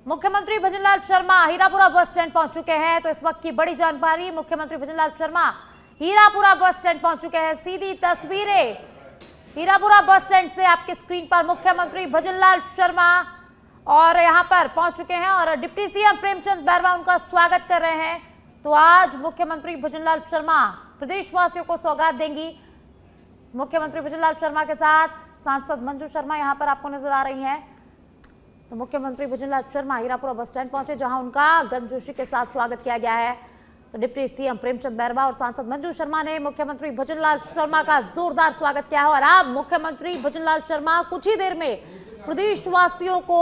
मुख्यमंत्री Bhajanlal Sharma Hirapura bus stand पहुंच चुके हैं। तो इस वक्त की बड़ी जानकारी, मुख्यमंत्री भजनलाल शर्मा हीरापुरा बस स्टैंड पहुंच चुके हैं। सीधी तस्वीरें हीरापुरा बस स्टैंड से आपकी स्क्रीन पर मुख्यमंत्री भजनलाल शर्मा और यहां पर पहुंच चुके हैं और डिप्टी सीएम प्रेमचंद बैरवा उनका स्वागत कर रहे हैं। तो आज मुख्यमंत्री भजनलाल शर्मा प्रदेशवासियों को सौगात देंगी। मुख्यमंत्री भजनलाल शर्मा के साथ सांसद मंजू शर्मा यहां पर आपको नजर आ रही हैं। तो मुख्यमंत्री भजनलाल शर्मा हीरापुरा बस स्टैंड पहुंचे, जहां उनका गर्मजोशी के साथ स्वागत किया गया है। तो डिप्टी सीएम प्रेमचंद बैरवा और सांसद मंजू शर्मा ने मुख्यमंत्री भजनलाल शर्मा का जोरदार स्वागत किया है। और अब मुख्यमंत्री भजनलाल शर्मा कुछ ही देर में प्रदेशवासियों को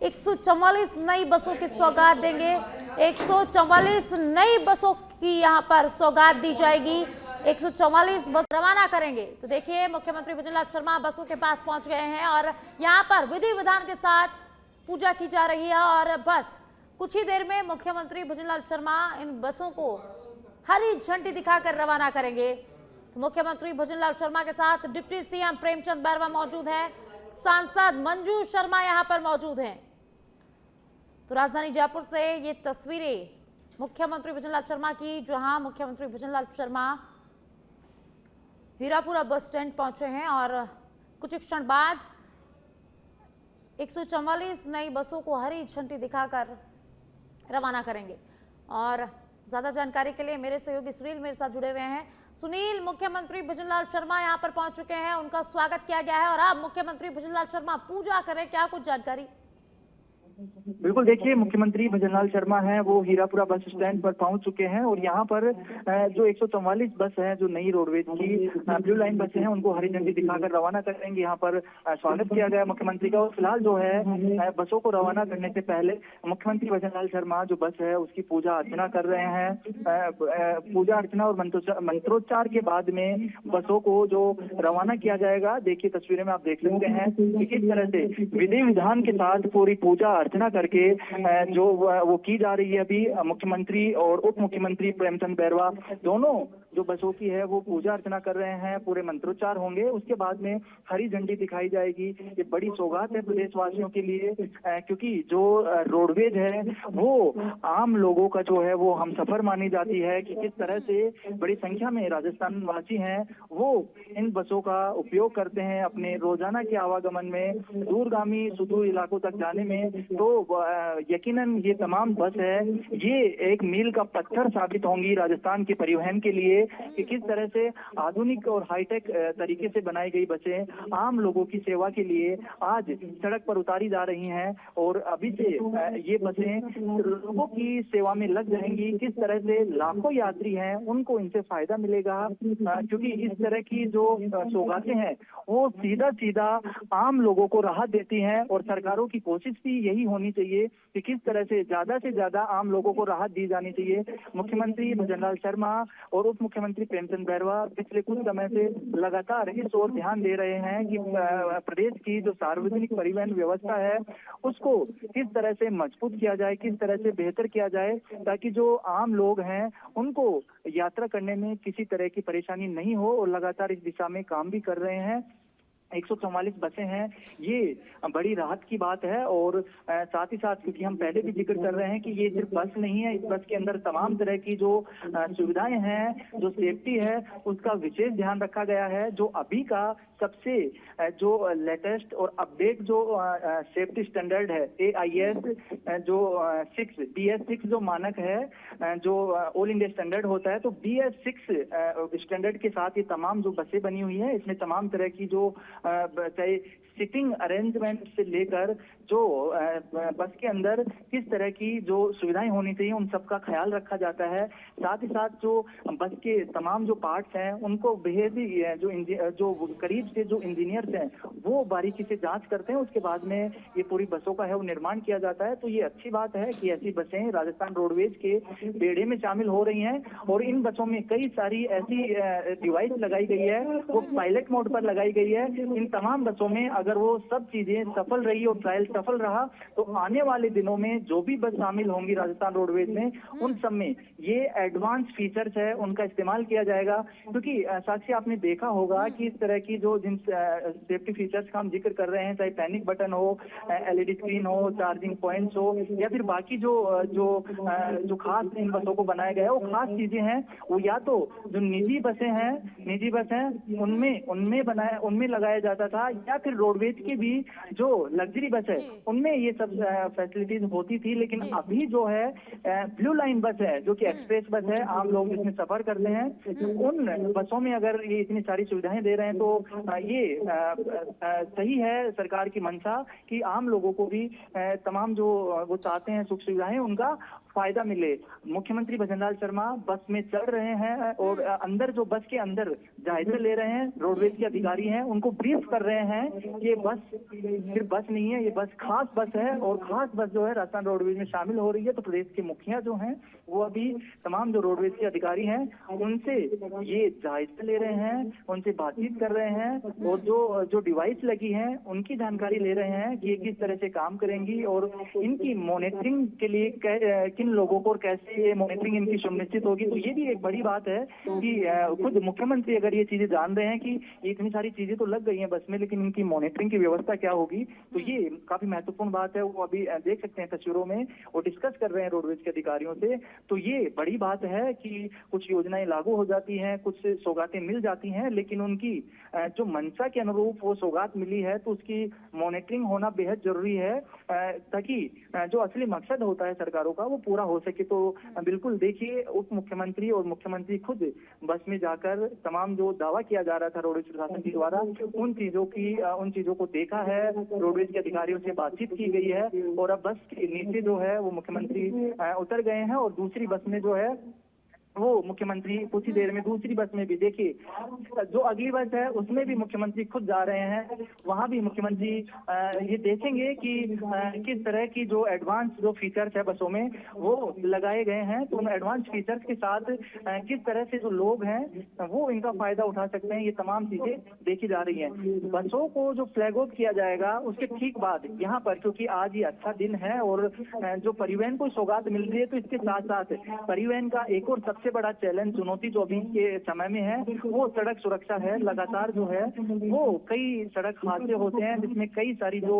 144 नई बसों की सौगात देंगे। 144 नई बसों की यहां पर सौगात दी जाएगी। 144 बस रवाना करेंगे। तो देखिए, मुख्यमंत्री भजनलाल शर्मा बसों के पास पहुंच गए हैं और यहां पर विधि विधान के साथ पूजा की जा रही है। और बस कुछ ही देर में मुख्यमंत्री भजनलाल शर्मा इन बसों को हरी झंडी दिखाकर रवाना करेंगे। तो मुख्यमंत्री भजनलाल शर्मा के साथ डिप्टी सीएम प्रेमचंद बैरवा मौजूद हैं, सांसद मंजू शर्मा यहां पर मौजूद हैं। तो राजधानी जयपुर से ये तस्वीरें मुख्यमंत्री भजनलाल शर्मा की, जहां मुख्यमंत्री भजनलाल शर्मा हीरापुरा बस स्टैंड पहुंचे हैं और कुछ क्षण बाद 144 नई बसों को हरी झंडी दिखाकर रवाना करेंगे। और ज्यादा जानकारी के लिए मेरे सहयोगी सुनील मेरे साथ जुड़े हुए हैं। सुनील, मुख्यमंत्री भजनलाल शर्मा यहां पर पहुंच चुके हैं, उनका स्वागत किया गया है और अब मुख्यमंत्री भजनलाल शर्मा पूजा करें, क्या कुछ जानकारी? बिल्कुल, देखिए, मुख्यमंत्री भजनलाल शर्मा हैं वो हीरापुरा बस स्टैंड पर पहुंच चुके हैं और यहाँ पर जो 144 बस है, जो नई रोडवेज की ब्लू लाइन बसें हैं, उनको हरी झंडी दिखाकर रवाना करेंगे। यहाँ पर स्वागत किया गया मुख्यमंत्री का। और फिलहाल जो है बसों को रवाना करने से पहले मुख्यमंत्री भजनलाल शर्मा जो बस है उसकी पूजा अर्चना कर रहे हैं। पूजा अर्चना और मंत्रोच्चार के बाद में बसों को जो रवाना किया जाएगा। देखिए, तस्वीरें में आप देख सकते हैं कि किस तरह से विधि विधान के साथ पूरी पूजा अर्चना करके जो वो की जा रही है। अभी मुख्यमंत्री और उप मुख्यमंत्री प्रेमचंद बैरवा दोनों जो बसों की है वो पूजा अर्चना कर रहे हैं, पूरे मंत्रोच्चार होंगे। उसके बाद में हरी झंडी दिखाई जाएगी। ये बड़ी सौगात है प्रदेशवासियों के लिए, क्योंकि जो रोडवेज है वो आम लोगों का जो है वो हम सफर मानी जाती है कि किस तरह से बड़ी संख्या में राजस्थान वासी हैं वो इन बसों का उपयोग करते हैं अपने रोजाना के आवागमन में, दूरगामी सुदूर इलाकों तक जाने में। तो यकीनन ये तमाम बस है, ये एक मील का पत्थर साबित होंगी राजस्थान के परिवहन के लिए कि किस तरह से आधुनिक और हाईटेक तरीके से बनाई गई बसें आम लोगों की सेवा के लिए आज सड़क पर उतारी जा रही हैं। और अभी से ये बसें लोगों की सेवा में लग जाएंगी। किस तरह से लाखों यात्री हैं उनको इनसे फायदा मिलेगा, क्योंकि इस तरह की जो सौगातें हैं वो सीधा सीधा आम लोगों को राहत देती हैं। और सरकारों की कोशिश भी यही होनी चाहिए कि किस तरह से ज्यादा आम लोगों को राहत दी जानी चाहिए। मुख्यमंत्री भजनलाल शर्मा और उप मुख्यमंत्री प्रेमचंद बैरवा पिछले कुछ समय से लगातार इस ओर ध्यान दे रहे हैं कि प्रदेश की जो सार्वजनिक परिवहन व्यवस्था है उसको किस तरह से मजबूत किया जाए, किस तरह से बेहतर किया जाए, ताकि जो आम लोग हैं उनको यात्रा करने में किसी तरह की परेशानी नहीं हो। और लगातार इस दिशा में काम भी कर रहे हैं। 144 बसें हैं, ये बड़ी राहत की बात है। और साथ ही साथ, क्योंकि हम पहले भी जिक्र कर रहे हैं कि ये सिर्फ बस नहीं है, इस बस के अंदर तमाम तरह की जो सुविधाएं हैं, जो सेफ्टी है, उसका विशेष ध्यान रखा गया है। जो अभी का सबसे जो लेटेस्ट और अपडेट जो सेफ्टी स्टैंडर्ड है, AIS जो 6 BS6 जो मानक है, जो ऑल इंडिया स्टैंडर्ड होता है, तो BS6 स्टैंडर्ड के साथ ये तमाम जो बसें बनी हुई है, इसमें तमाम तरह की जो चाहे सिटिंग अरेंजमेंट से लेकर जो बस के अंदर किस तरह की जो सुविधाएं होनी चाहिए उन सब का ख्याल रखा जाता है। साथ ही साथ जो बस के तमाम जो पार्ट्स हैं उनको बेहद ही जो करीब से जो इंजीनियर्स हैं वो बारीकी से जांच करते हैं। उसके बाद में ये पूरी बसों का है वो निर्माण किया जाता है। तो ये अच्छी बात है कि ऐसी बसें राजस्थान रोडवेज के बेड़े में शामिल हो रही हैं। और इन बसों में कई सारी ऐसी डिवाइस लगाई गई है, वो पायलट मोड पर लगाई गई है, इन तमाम बसों में अगर वो सब चीजें सफल रही और ट्रायल सफल रहा तो आने वाले दिनों में जो भी बस शामिल होंगी राजस्थान रोडवेज में उन सब में ये एडवांस फीचर्स है उनका इस्तेमाल किया जाएगा। क्योंकि साक्षी आपने देखा होगा कि इस तरह की जो जिन सेफ्टी फीचर्स का हम जिक्र कर रहे हैं, चाहे पैनिक बटन हो, एलईडी स्क्रीन हो, चार्जिंग पॉइंट्स हो या फिर बाकी जो जो जो खास इन बसों को बनाया गया है वो खास चीजें हैं, वो या तो जो निजी बसें हैं, निजी बस हैं उनमें लगाया जाता था या फिर रोडवेज की भी जो लग्जरी बस है उनमें ये सब फैसिलिटीज होती थी। लेकिन अभी जो है ब्लू लाइन बस है जो कि एक्सप्रेस बस है, आम लोग जिसमें सफर करते हैं, उन बसों में अगर ये इतनी सारी सुविधाएं दे रहे हैं तो ये सही है सरकार की मंशा कि आम लोगों को भी तमाम जो वो चाहते हैं सुख सुविधाएं उनका फायदा मिले। मुख्यमंत्री भजनलाल शर्मा बस में चल रहे हैं और अंदर जो बस के अंदर जायजा ले रहे हैं, रोडवेज के अधिकारी हैं उनको ब्रीफ कर रहे हैं। ये बस सिर्फ बस नहीं है, ये बस खास बस है और खास बस जो है राजस्थान रोडवेज में शामिल हो रही है। तो प्रदेश के मुखिया जो हैं वो अभी तमाम जो रोडवेज के अधिकारी हैं उनसे ये जायजा ले रहे हैं, उनसे बातचीत कर रहे हैं और जो डिवाइस लगी है उनकी जानकारी ले रहे हैं कि ये किस तरह से काम करेंगी और इनकी मॉनिटरिंग के लिए किन लोगों को और कैसे ये मॉनिटरिंग इनकी सुनिश्चित होगी। तो ये भी एक बड़ी बात है कि खुद मुख्यमंत्री अगर ये चीजें जान रहे हैं कि इतनी सारी चीजें तो लग गई हैं बस में, लेकिन इनकी मॉनिटरिंग की व्यवस्था क्या होगी, तो ये काफी महत्वपूर्ण बात है। वो अभी देख सकते हैं तस्वीरों में वो डिस्कस कर रहे हैं रोडवेज के अधिकारियों से। तो ये बड़ी बात है कि कुछ योजनाएं लागू हो जाती हैं, कुछ सौगातें मिल जाती हैं, लेकिन उनकी जो मंशा के अनुरूप वो सौगात मिली है तो उसकी मॉनिटरिंग होना बेहद जरूरी है ताकि जो असली मकसद होता है सरकारों का वो पूरा हो सके। तो बिल्कुल देखिए उप मुख्यमंत्री और मुख्यमंत्री खुद बस में जाकर तमाम जो दावा किया जा रहा था रोडवेज प्रशासन के द्वारा उन चीजों को देखा है, रोडवेज के अधिकारियों से बातचीत की गई है और अब बस के नीचे जो है वो मुख्यमंत्री उतर गए हैं और दूसरी बस में जो है वो मुख्यमंत्री कुछ ही देर में दूसरी बस में भी देखिए जो अगली बस है उसमें भी मुख्यमंत्री खुद जा रहे हैं, वहां भी मुख्यमंत्री ये देखेंगे कि किस तरह की जो एडवांस जो फीचर्स है बसों में वो लगाए गए हैं। तो उन एडवांस फीचर्स के साथ किस तरह से जो लोग हैं वो इनका फायदा उठा सकते हैं, ये तमाम चीजें देखी जा रही हैं। बसों को जो फ्लैग ऑफ किया जाएगा उसके ठीक बाद यहाँ पर, क्योंकि आज ये अच्छा दिन है और जो परिवहन को सौगात मिल रही है, तो इसके साथ साथ परिवहन का एक और सबसे बड़ा चैलेंज चुनौती जो अभी के समय में है वो सड़क सुरक्षा है। लगातार जो है वो कई सड़क हादसे होते हैं जिसमें कई सारी जो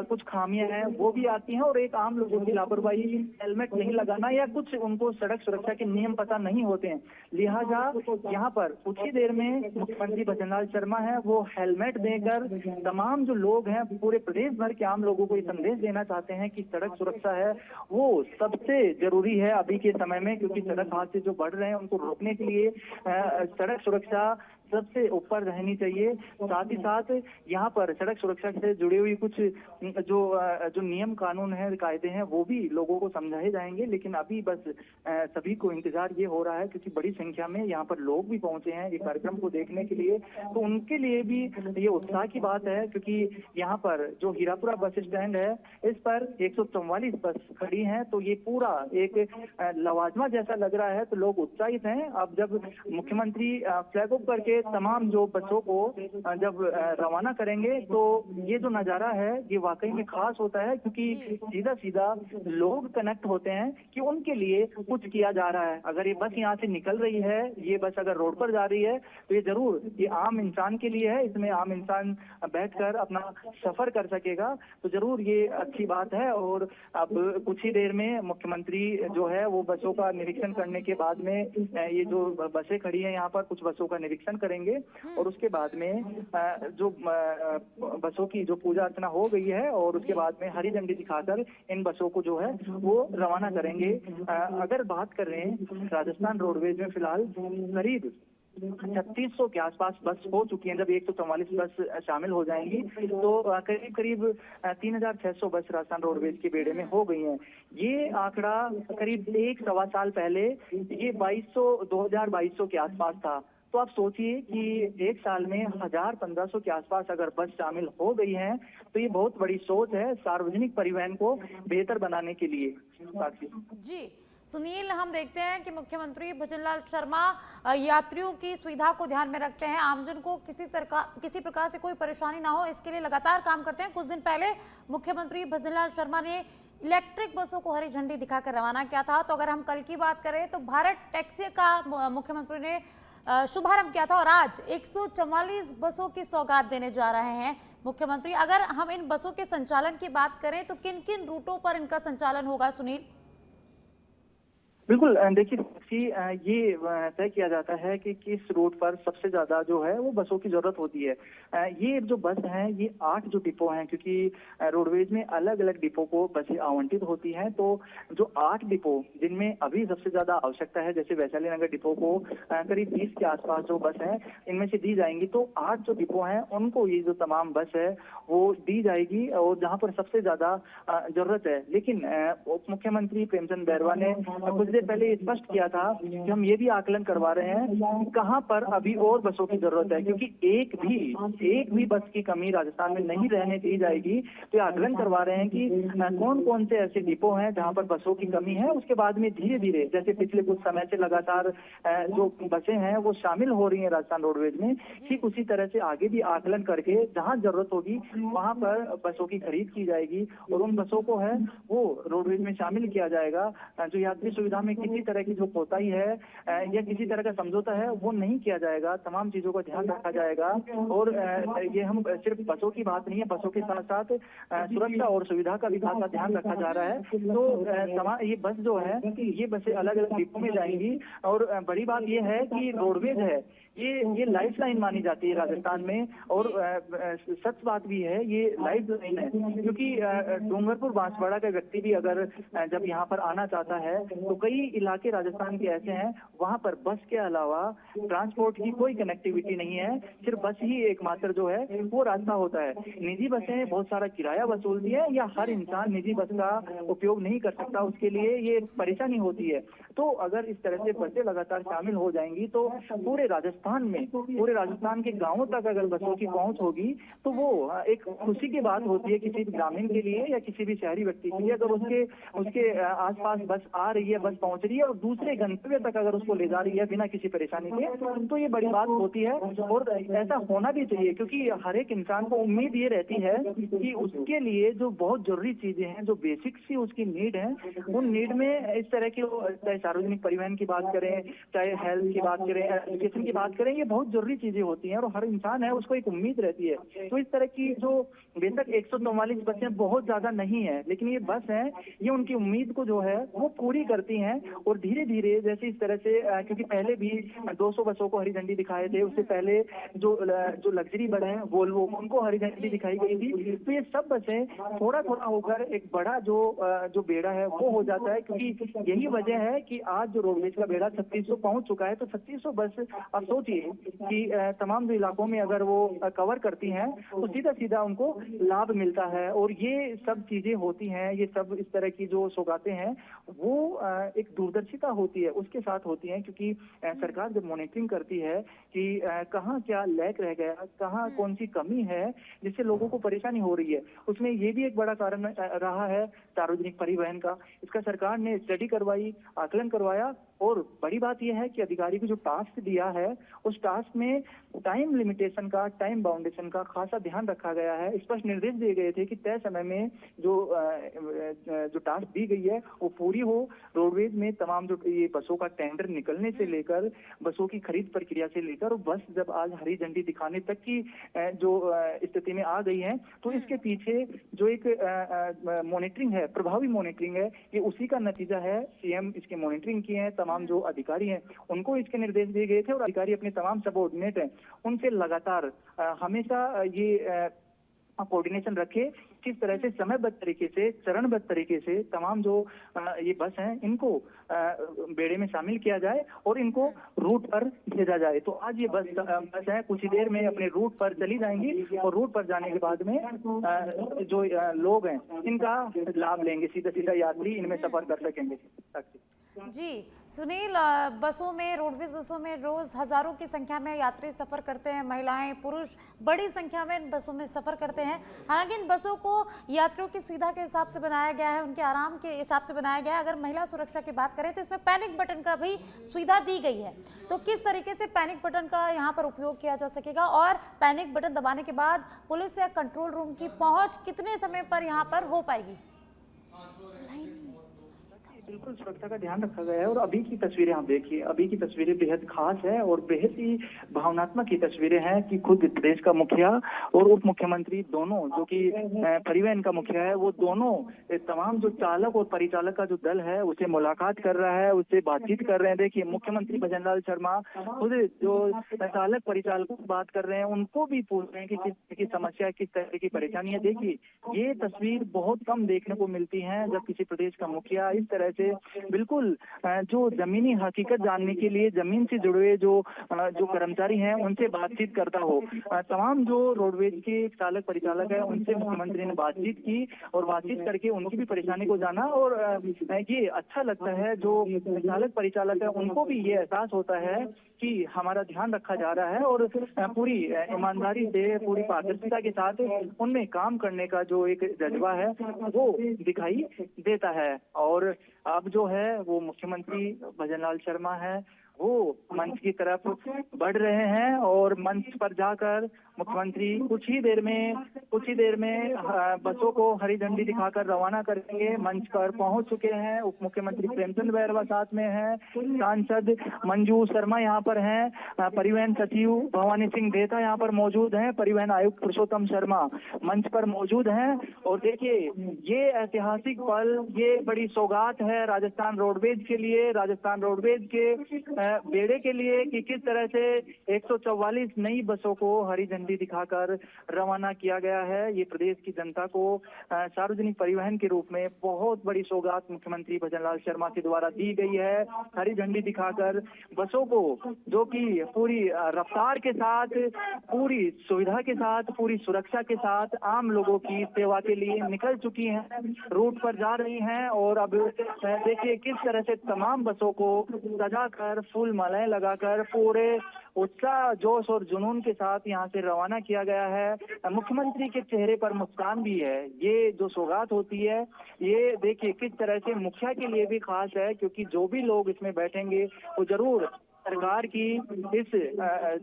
कुछ खामियां हैं वो भी आती हैं और एक आम लोगों की लापरवाही, हेलमेट नहीं लगाना या कुछ उनको सड़क सुरक्षा के नियम पता नहीं होते हैं। लिहाजा यहाँ पर कुछ ही देर में मुख्यमंत्री भजनलाल शर्मा है वो हेलमेट देकर तमाम जो लोग हैं पूरे प्रदेश भर के आम लोगों को ये संदेश देना चाहते हैं कि सड़क सुरक्षा है वो सबसे जरूरी है अभी के समय में, क्योंकि सड़क हादसे जो बढ़ रहे हैं उनको रोकने के लिए सड़क सुरक्षा सबसे ऊपर रहनी चाहिए। साथ ही साथ यहाँ पर सड़क सुरक्षा से जुड़ी हुई कुछ जो नियम कानून है, कायदे हैं वो भी लोगों को समझाए जाएंगे। लेकिन अभी बस सभी को इंतजार ये हो रहा है क्योंकि बड़ी संख्या में यहाँ पर लोग भी पहुंचे हैं ये कार्यक्रम को देखने के लिए, तो उनके लिए भी ये उत्साह की बात है क्योंकि यहाँ पर जो हीरापुरा बस स्टैंड है इस पर 144 बस खड़ी है, तो ये पूरा एक लवाजमा जैसा लग रहा है। तो लोग उत्साहित हैं। अब जब मुख्यमंत्री फ्लैग ऑफ करके तमाम जो बसों को जब रवाना करेंगे तो ये जो नजारा है ये वाकई में खास होता है क्योंकि सीधा सीधा लोग कनेक्ट होते हैं कि उनके लिए कुछ किया जा रहा है। अगर ये बस यहाँ से निकल रही है, ये बस अगर रोड पर जा रही है तो ये जरूर ये आम इंसान के लिए है, इसमें आम इंसान बैठकर अपना सफर कर सकेगा, तो जरूर ये अच्छी बात है। और अब कुछ ही देर में मुख्यमंत्री जो है वो बसों का निरीक्षण करने के बाद में ये जो बसें खड़ी है यहाँ पर कुछ बसों का निरीक्षण करेंगे और उसके बाद में जो बसों की जो पूजा अर्चना हो गई है और उसके बाद में हरी झंडी दिखाकर इन बसों को जो है वो रवाना करेंगे। अगर बात कर रहे हैं राजस्थान रोडवेज में फिलहाल करीब 3600 के आसपास बस हो चुकी हैं। जब 144 बस शामिल हो जाएंगी तो करीब 3600 बस राजस्थान रोडवेज के बेड़े में हो गई हैं। ये आंकड़ा करीब 1-1.25 साल पहले ये 2200 के आसपास था। तो आप सोचिए कि एक साल में 1000-1500 के आसपास अगर बस शामिल हो गई हैं तो ये बहुत बड़ी सोच है सार्वजनिक परिवहन को बेहतर बनाने के लिए। जी सुनील, हम देखते हैं कि मुख्यमंत्री भजनलाल शर्मा यात्रियों की सुविधा को ध्यान में रखते हैं, आमजन को किसी प्रकार से कोई परेशानी ना हो, इसके लिए लगातार काम करते हैं। कुछ दिन पहले मुख्यमंत्री भजनलाल शर्मा ने इलेक्ट्रिक बसों को हरी झंडी दिखाकर रवाना किया था। तो अगर हम कल की बात करें तो भारत टैक्सी का मुख्यमंत्री ने शुभारंभ किया था और आज 144 बसों की सौगात देने जा रहे हैं मुख्यमंत्री। अगर हम इन बसों के संचालन की बात करें तो किन किन रूटों पर इनका संचालन होगा सुनील? बिल्कुल, देखिए टैक्सी ये तय किया जाता है कि किस रूट पर सबसे ज्यादा जो है वो बसों की जरूरत होती है। ये जो बस हैं ये 8 जो डिपो हैं, क्योंकि रोडवेज में अलग अलग डिपो को बसें आवंटित होती हैं, तो जो 8 डिपो जिनमें अभी सबसे ज्यादा आवश्यकता है, जैसे वैशाली नगर डिपो को करीब 20 के आसपास जो बस है इनमें से दी जाएंगी, तो 8 जो डिपो हैं उनको ये जो तमाम बस है वो दी जाएगी और जहाँ पर सबसे ज्यादा जरूरत है। लेकिन उप मुख्यमंत्री प्रेमचंद बैरवा ने कुछ देर पहले स्पष्ट किया था कि हम ये भी आकलन करवा रहे हैं कहां पर अभी और बसों की जरूरत है, क्योंकि एक भी बस की कमी राजस्थान में नहीं रहने दी जाएगी। तो ये आकलन करवा रहे हैं कि कौन कौन से ऐसे डिपो हैं जहां पर बसों की कमी है। उसके बाद में धीरे धीरे, जैसे पिछले कुछ समय से लगातार जो बसें हैं वो शामिल हो रही हैं राजस्थान रोडवेज में, ठीक उसी तरह से आगे भी आकलन करके जहां जरूरत होगी वहां पर बसों की खरीद की जाएगी और उन बसों को है वो रोडवेज में शामिल किया जाएगा। जो यात्री सुविधा में किसी तरह की जो कोताही है या किसी तरह का समझौता है वो नहीं किया जाएगा। तमाम चीजों का ध्यान रखा जाएगा और ये हम सिर्फ बसों की बात नहीं है, बसों के साथ साथ सुरक्षा और सुविधा का भी खासा ध्यान रखा जा रहा है। तो ये बस जो है ये बसें अलग अलग डिपो में जाएंगी और बड़ी बात ये है कि रोडवेज है ये लाइफलाइन मानी जाती है राजस्थान में, और सच बात भी है ये लाइफलाइन है, क्योंकि डूंगरपुर बांसवाड़ा का व्यक्ति भी अगर जब यहाँ पर आना चाहता है तो कई इलाके राजस्थान के ऐसे हैं वहां पर बस के अलावा ट्रांसपोर्ट की कोई कनेक्टिविटी नहीं है, सिर्फ बस ही एकमात्र जो है वो रास्ता होता है। निजी बसें बहुत सारा किराया वसूलती है या हर इंसान निजी बस का उपयोग नहीं कर सकता, उसके लिए ये परेशानी होती है। तो अगर इस तरह से बसें लगातार शामिल हो जाएंगी तो पूरे राजस्थान के गांवों तक अगर बसों की पहुंच होगी तो वो एक खुशी की बात होती है किसी ग्रामीण के लिए या किसी भी शहरी व्यक्ति के लिए। अगर उसके आसपास बस आ रही है, बस पहुंच रही है और दूसरे गंतव्य तक अगर उसको ले जा रही है बिना किसी परेशानी के, तो ये बड़ी बात होती है और ऐसा होना भी चाहिए, क्योंकि हर एक इंसान को उम्मीद ये रहती है कि उसके लिए जो बहुत जरूरी चीजें हैं, जो बेसिक सी उसकी नीड है, उन नीड में इस तरह की, चाहे सार्वजनिक परिवहन की बात करें, चाहे हेल्थ की बात करें, एजुकेशन की बात करें, ये बहुत जरूरी चीजें होती हैं और हर इंसान है उसको एक उम्मीद रहती है। तो इस तरह की जो बेशक 144 बसें बहुत ज्यादा नहीं है, लेकिन ये बस है ये उनकी उम्मीद को जो है वो पूरी करती हैं और धीरे धीरे जैसे इस तरह से, क्योंकि पहले भी 200 बसों को हरी झंडी दिखाए थे, उससे पहले जो लग्जरी बस हैं वोल्वो, उनको हरी झंडी दिखाई गई थी। तो ये सब बसें थोड़ा थोड़ा होकर एक बड़ा जो बेड़ा है वो हो जाता है, क्योंकि यही वजह है कि आज जो रोडवेज का बेड़ा 3600 पहुंच चुका है। तो 3600 बस आप सोचिए कि तमाम जो इलाकों में अगर वो कवर करती हैं तो सीधा सीधा उनको लाभ मिलता है। और ये सब चीजें होती हैं, ये सब इस तरह की जो सौगातें हैं वो एक दूरदर्शिता होती है उसके साथ होती हैं, क्योंकि सरकार जब मॉनिटरिंग करती है कि कहाँ क्या लैक रह गया, कहाँ कौन सी कमी है जिससे लोगों को परेशानी हो रही है, उसमें ये भी एक बड़ा कारण रहा है सार्वजनिक परिवहन का। इसका सरकार ने स्टडी करवाई, आकलन करवाया और बड़ी बात यह है कि अधिकारी को जो टास्क दिया है उस टास्क में टाइम लिमिटेशन का, टाइम बाउंडेशन का खासा ध्यान रखा गया है। स्पष्ट निर्देश दिए गए थे कि तय समय में जो टास्क दी गई है वो पूरी हो। रोडवेज में तमाम जो ये बसों का टेंडर निकलने से लेकर बसों की खरीद प्रक्रिया से लेकर और बस जब आज हरी झंडी दिखाने तक की जो स्थिति में आ गई है, तो इसके पीछे जो एक मॉनिटरिंग है, प्रभावी मॉनिटरिंग है, ये उसी का नतीजा है। सीएम इसकी मॉनिटरिंग की है, तमाम जो अधिकारी हैं उनको इसके निर्देश दिए गए थे और अधिकारी अपने तमाम सबऑर्डिनेट हैं उनसे लगातार हमेशा ये कोऑर्डिनेशन रखे, किस तरह से समयबद्ध तरीके से, चरणबद्ध तरीके से तमाम जो ये बस हैं इनको बेड़े में शामिल किया जाए और इनको रूट पर भेजा जाए। तो आज ये बस है कुछ ही देर में अपने रूट पर चली जाएंगी और रूट पर जाने के बाद में जो लोग हैं इनका लाभ लेंगे, सीधा सीधा यात्री इनमें सफर कर सकेंगे। जी सुनील, बसों में, रोडवेज बसों में रोज हजारों की संख्या में यात्री सफर करते हैं, महिलाएं पुरुष बड़ी संख्या में इन बसों में सफर करते हैं। हालांकि इन बसों को यात्रियों की सुविधा के हिसाब से बनाया गया है, उनके आराम के हिसाब से बनाया गया है। अगर महिला सुरक्षा की बात करें तो इसमें पैनिक बटन का भी सुविधा दी गई है। तो किस तरीके से पैनिक बटन का यहाँ पर उपयोग किया जा सकेगा, और पैनिक बटन दबाने के बाद पुलिस या कंट्रोल रूम की पहुंच कितने समय पर यहाँ पर हो पाएगी? बिल्कुल सुरक्षा का ध्यान रखा गया है और अभी की तस्वीरें आप देखिए, अभी की तस्वीरें बेहद खास है और बेहद ही भावनात्मक की तस्वीरें हैं कि खुद प्रदेश का मुखिया और उप मुख्यमंत्री दोनों, जो कि परिवहन का मुखिया है, वो दोनों तमाम जो चालक और परिचालक का जो दल है उसे मुलाकात कर रहा है, उससे बातचीत कर रहे हैं। देखिए मुख्यमंत्री भजनलाल शर्मा खुद जो चालक परिचालकों से बात कर रहे हैं, उनको भी पूछ रहे हैं कि किस तरह की समस्या, किस तरह की परेशानी है। देखिए ये तस्वीर बहुत कम देखने को मिलती है जब किसी प्रदेश का मुखिया इस तरह से बिल्कुल जो जमीनी हकीकत जानने के लिए जमीन से जुड़े हुए जो कर्मचारी हैं उनसे बातचीत करता हो। तमाम जो रोडवेज के चालक परिचालक है उनसे मुख्यमंत्री ने बातचीत की और बातचीत करके उनकी भी परेशानी को जाना। और ये अच्छा लगता है, जो चालक परिचालक है उनको भी ये एहसास होता है कि हमारा ध्यान रखा जा रहा है और पूरी ईमानदारी से, पूरी पारदर्शिता के साथ उनमें काम करने का जो एक जज्बा है वो दिखाई देता है। और अब जो है वो मुख्यमंत्री भजनलाल शर्मा है वो मंच की तरफ बढ़ रहे हैं और मंच पर जाकर मुख्यमंत्री कुछ ही देर में बसों को हरी झंडी दिखाकर रवाना करेंगे। मंच पर पहुंच चुके हैं उप मुख्यमंत्री प्रेमचंद बैरवा, साथ में हैं सांसद मंजू शर्मा यहाँ पर हैं, परिवहन सचिव भवानी सिंह देता यहाँ पर मौजूद हैं, परिवहन आयुक्त पुरुषोत्तम शर्मा मंच पर मौजूद हैं। और देखिए ये ऐतिहासिक पल, ये बड़ी सौगात है राजस्थान रोडवेज के लिए, राजस्थान रोडवेज के बेड़े के लिए, कि किस तरह से 144 नई बसों को हरी झंडी दिखाकर रवाना किया गया है। ये प्रदेश की जनता को सार्वजनिक परिवहन के रूप में बहुत बड़ी सौगात मुख्यमंत्री भजनलाल शर्मा के द्वारा दी गई है। हरी झंडी दिखाकर बसों को, जो कि पूरी रफ्तार के साथ, पूरी सुविधा के साथ, पूरी सुरक्षा के साथ आम लोगों की सेवा के लिए निकल चुकी हैं, रूट पर जा रही हैं। और अब देखिए किस तरह से तमाम बसों को सजाकर, फूल मालाएं लगाकर पूरे उत्साह, जोश और जुनून के साथ यहाँ से रवाना किया गया है। मुख्यमंत्री के चेहरे पर मुस्कान भी है। ये जो सौगात होती है, ये देखिए किस तरह से मुखिया के लिए भी खास है, क्योंकि जो भी लोग इसमें बैठेंगे वो जरूर सरकार की इस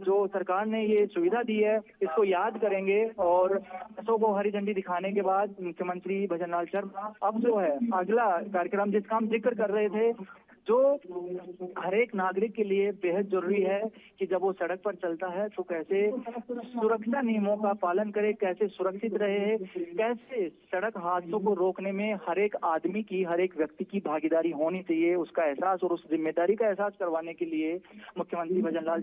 जो सरकार ने ये सुविधा दी है इसको याद करेंगे। और बसों को हरी झंडी दिखाने के बाद मुख्यमंत्री भजनलाल शर्मा अब जो है अगला कार्यक्रम जिसका हम जिक्र कर रहे थे, जो हर एक नागरिक के लिए बेहद जरूरी है कि जब वो सड़क पर चलता है तो कैसे सुरक्षा नियमों का पालन करे, कैसे सुरक्षित रहे, कैसे सड़क हादसों को रोकने में हर एक आदमी की, हर एक व्यक्ति की भागीदारी होनी चाहिए, उसका एहसास और उस जिम्मेदारी का एहसास करवाने के लिए मुख्यमंत्री भजनलाल